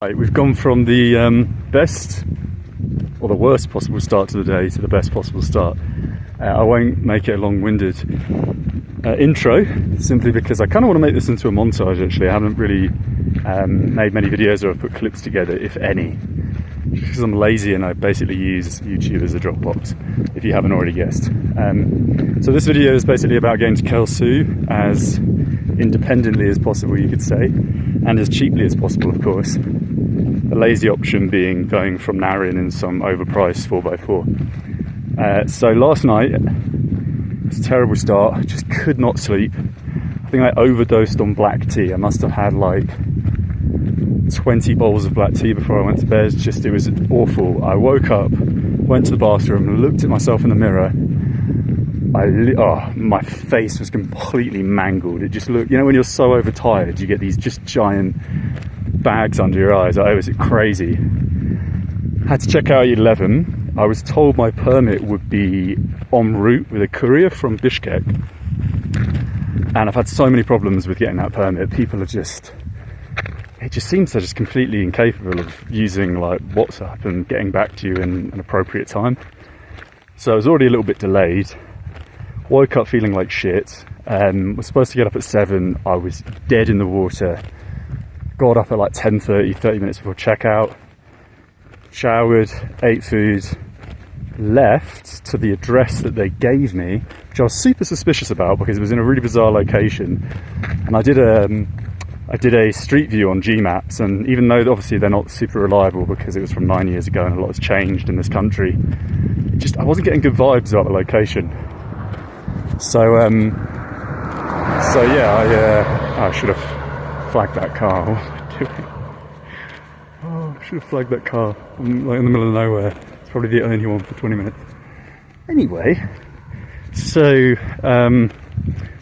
Right, we've gone from the best or the worst possible start to the day to the best possible start. I won't make it a long-winded intro, simply because I kind of want to make this into a montage. Actually, I haven't really made many videos or I've put clips together, if any, because I'm lazy and I basically use YouTube as a Dropbox, if you haven't already guessed. So this video is basically about going to Kel-Suu as independently as possible, you could say, and as cheaply as possible, of course. The lazy option being going from Narin in some overpriced 4x4. So last night, it was a terrible start. I just could not sleep. I think I overdosed on black tea. I must have had like 20 bowls of black tea before I went to bed. It was awful. I woke up, went to the bathroom, looked at myself in the mirror. My face was completely mangled. It just looked, you know, when you're so overtired, you get these just giant bags under your eyes. It was crazy. Had to check out at 11. I was told my permit would be en route with a courier from Bishkek, and I've had so many problems with getting that permit. People are just, it just seems they're just completely incapable of using like WhatsApp and getting back to you in an appropriate time. So I was already a little bit delayed. Woke up feeling like shit. Was supposed to get up at 7. I was dead in the water. Got up at like 10:30, 30 minutes before checkout. Showered, ate food, left to the address that they gave me, which I was super suspicious about because it was in a really bizarre location. And I did a street view on Gmaps, and even though obviously they're not super reliable because it was from 9 years ago and a lot has changed in this country, I wasn't getting good vibes about the location. So yeah, I should have flagged that car. What am I doing? Oh, I should have flagged that car. I'm like in the middle of nowhere. It's probably the only one for 20 minutes. Anyway, so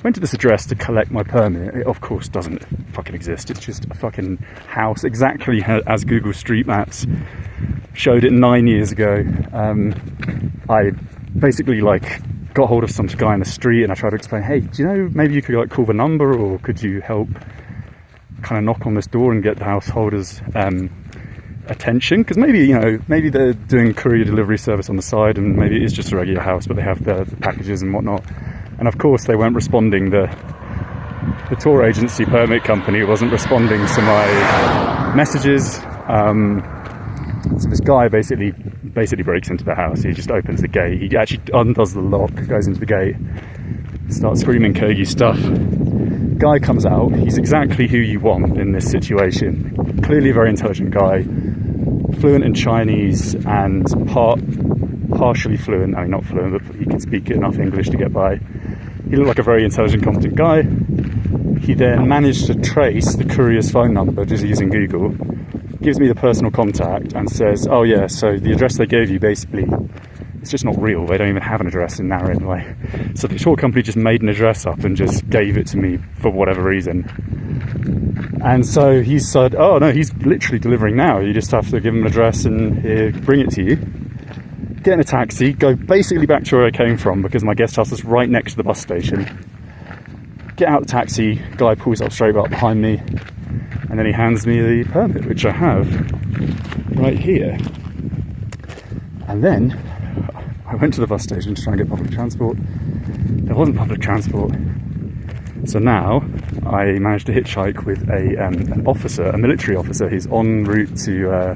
went to this address to collect my permit. It of course doesn't fucking exist. It's just a fucking house exactly as Google Street Maps showed it 9 years ago. I basically got hold of some guy in the street and I tried to explain, hey, do you know, maybe you could call the number, or could you help kind of knock on this door and get the householders attention, because maybe they're doing courier delivery service on the side and maybe it is just a regular house but they have the packages and whatnot. And of course they weren't responding. The tour agency permit company wasn't responding to my messages. So this guy basically breaks into the house. He just opens the gate. He actually undoes the lock, goes into the gate, starts screaming Kyrgyz stuff. Guy comes out. He's exactly who you want in this situation. Clearly a very intelligent guy, fluent in Chinese and partially fluent. I mean, not fluent, but he can speak enough English to get by. He looked like a very intelligent, competent guy. He then managed to trace the courier's phone number just using Google. Gives me the personal contact and says, oh yeah, so the address they gave you, basically, it's just not real. They don't even have an address in Narin. So the tour company just made an address up and just gave it to me for whatever reason. And so he said, oh no, he's literally delivering now. You just have to give him an address and he'll bring it to you. Get in a taxi, go basically back to where I came from because my guest house was right next to the bus station. Get out the taxi, guy pulls up straight up behind me, and then he hands me the permit, which I have right here. And then I went to the bus station to try and get public transport. There wasn't public transport. So now I managed to hitchhike with an officer, a military officer. He's en route to,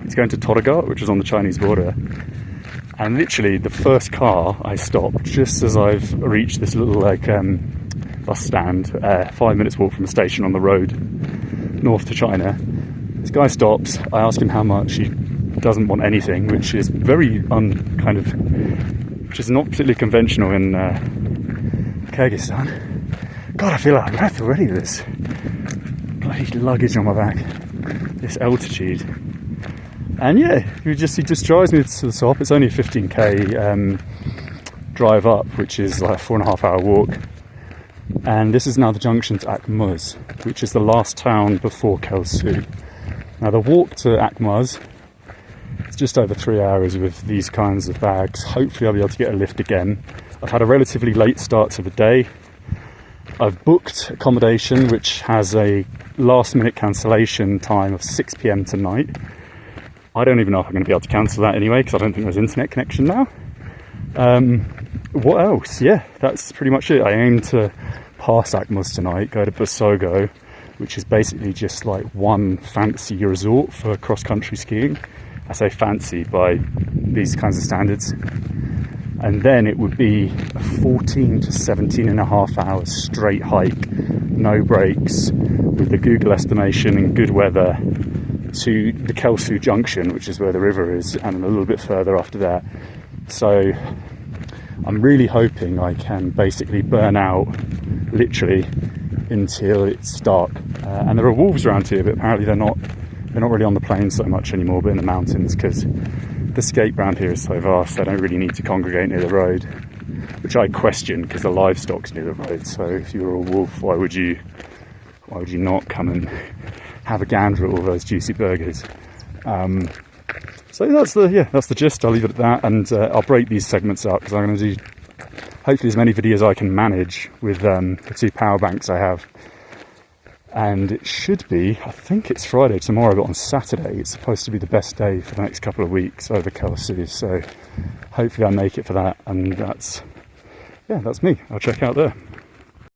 he's going to Toragat, which is on the Chinese border. And literally the first car I stopped just as I've reached this little bus stand, 5 minutes walk from a station on the road north to China. This guy stops. I ask him how much. He doesn't want anything, which is very which is not particularly conventional in Kyrgyzstan. God, I feel out of breath already with this bloody luggage on my back, this altitude. And yeah, he just drives me to the top. It's only a 15k drive up, which is like a 4.5 hour walk. And this is now the junction to Akmuz, which is the last town before Kel-Suu. Now the walk to Akmuz is just over 3 hours with these kinds of bags. Hopefully I'll be able to get a lift again. I've had a relatively late start to the day. I've booked accommodation which has a last minute cancellation time of 6 p.m. tonight. I don't even know if I'm going to be able to cancel that anyway, because I don't think there's internet connection now. What else? Yeah, that's pretty much it. I aim to pass Akmuz tonight, go to Busogo, which is basically just like one fancy resort for cross-country skiing. I say fancy by these kinds of standards. And then it would be a 14 to 17 and a half hours straight hike, no breaks, with the Google estimation and good weather, to the Kel-Suu junction, which is where the river is, and a little bit further after that. So I'm really hoping I can basically burn out literally until it's dark. And there are wolves around here, but apparently they're not really on the plains so much anymore, but in the mountains, because the scape around here is so vast. They don't really need to congregate near the road, which I question, because the livestock's near the road. So if you were a wolf, why would you not come and have a gander at all those juicy burgers? So that's the gist. I'll leave it at that, and I'll break these segments up, because I'm going to do hopefully as many videos I can manage with the 2 power banks I have. And it should be, I think it's Friday tomorrow, but on Saturday it's supposed to be the best day for the next couple of weeks over Kel-Suu. So hopefully I make it for that, and that's me. I'll check out there.